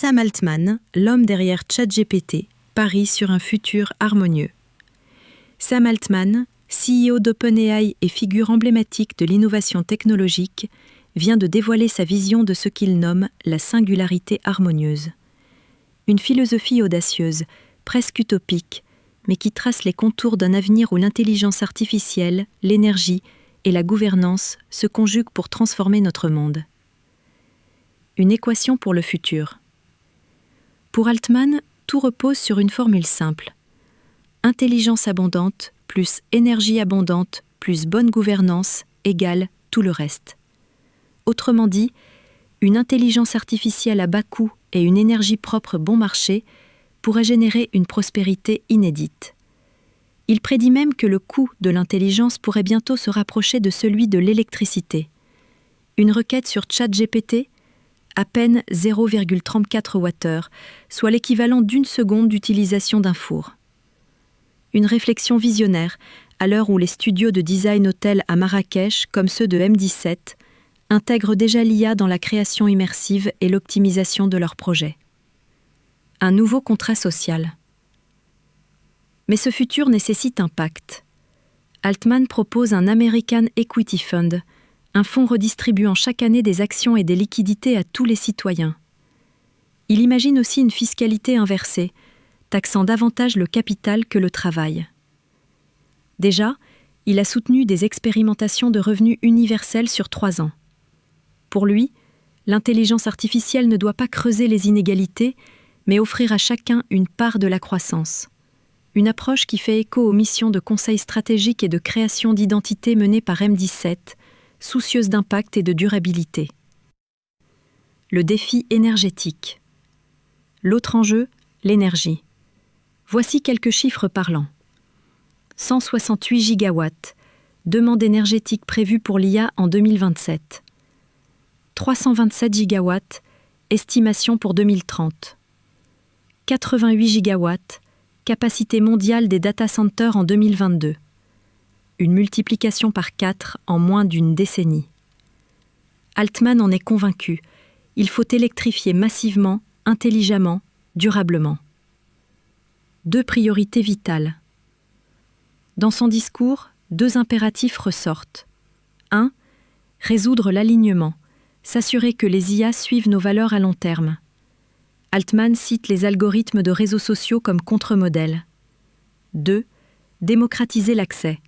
Sam Altman, l'homme derrière ChatGPT, parie sur un futur harmonieux. Sam Altman, CEO d'OpenAI et figure emblématique de l'innovation technologique, vient de dévoiler sa vision de ce qu'il nomme la singularité harmonieuse. Une philosophie audacieuse, presque utopique, mais qui trace les contours d'un avenir où l'intelligence artificielle, l'énergie et la gouvernance se conjuguent pour transformer notre monde. Une équation pour le futur. Pour Altman, tout repose sur une formule simple. Intelligence abondante plus énergie abondante plus bonne gouvernance égale tout le reste. Autrement dit, une intelligence artificielle à bas coût et une énergie propre bon marché pourraient générer une prospérité inédite. Il prédit même que le coût de l'intelligence pourrait bientôt se rapprocher de celui de l'électricité. Une requête sur ChatGPT, à peine 0,34 Wh, soit l'équivalent d'une seconde d'utilisation d'un four. Une réflexion visionnaire, à l'heure où les studios de design hôtel à Marrakech, comme ceux de M17, intègrent déjà l'IA dans la création immersive et l'optimisation de leurs projets. Un nouveau contrat social. Mais ce futur nécessite un pacte. Altman propose un American Equity Fund, un fonds redistribuant chaque année des actions et des liquidités à tous les citoyens. Il imagine aussi une fiscalité inversée, taxant davantage le capital que le travail. Déjà, il a soutenu des expérimentations de revenus universels sur 3 ans. Pour lui, l'intelligence artificielle ne doit pas creuser les inégalités, mais offrir à chacun une part de la croissance. Une approche qui fait écho aux missions de conseil stratégique et de création d'identité menées par M17, soucieuse d'impact et de durabilité. Le défi énergétique. L'autre enjeu, l'énergie. Voici quelques chiffres parlants. 168 gigawatts, demande énergétique prévue pour l'IA en 2027. 327 gigawatts, estimation pour 2030. 88 gigawatts, capacité mondiale des data centers en 2022. Une multiplication par 4 en moins d'une décennie. Altman en est convaincu. Il faut électrifier massivement, intelligemment, durablement. 2 priorités vitales. Dans son discours, 2 impératifs ressortent. 1. Résoudre l'alignement, s'assurer que les IA suivent nos valeurs à long terme. Altman cite les algorithmes de réseaux sociaux comme contre-modèle. 2. Démocratiser l'accès.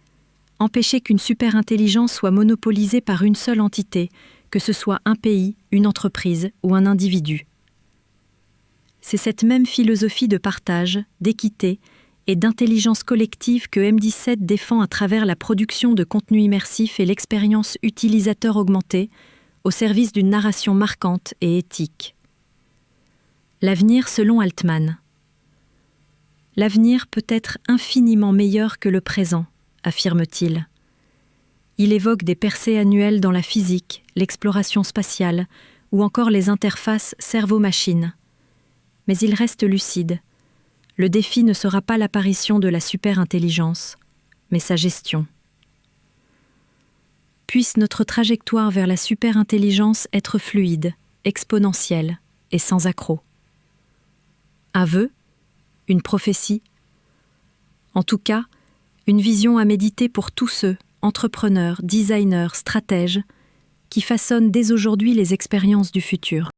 Empêcher qu'une superintelligence soit monopolisée par une seule entité, que ce soit un pays, une entreprise ou un individu. C'est cette même philosophie de partage, d'équité et d'intelligence collective que M17 défend à travers la production de contenu immersif et l'expérience utilisateur augmentée, au service d'une narration marquante et éthique. L'avenir selon Altman. L'avenir peut être infiniment meilleur que le présent, affirme-t-il. Il évoque des percées annuelles dans la physique, l'exploration spatiale ou encore les interfaces cerveau-machine. Mais il reste lucide. Le défi ne sera pas l'apparition de la superintelligence, mais sa gestion. Puisse notre trajectoire vers la superintelligence être fluide, exponentielle et sans accroc. Un vœu, une prophétie. En tout cas, une vision à méditer pour tous ceux, entrepreneurs, designers, stratèges, qui façonnent dès aujourd'hui les expériences du futur.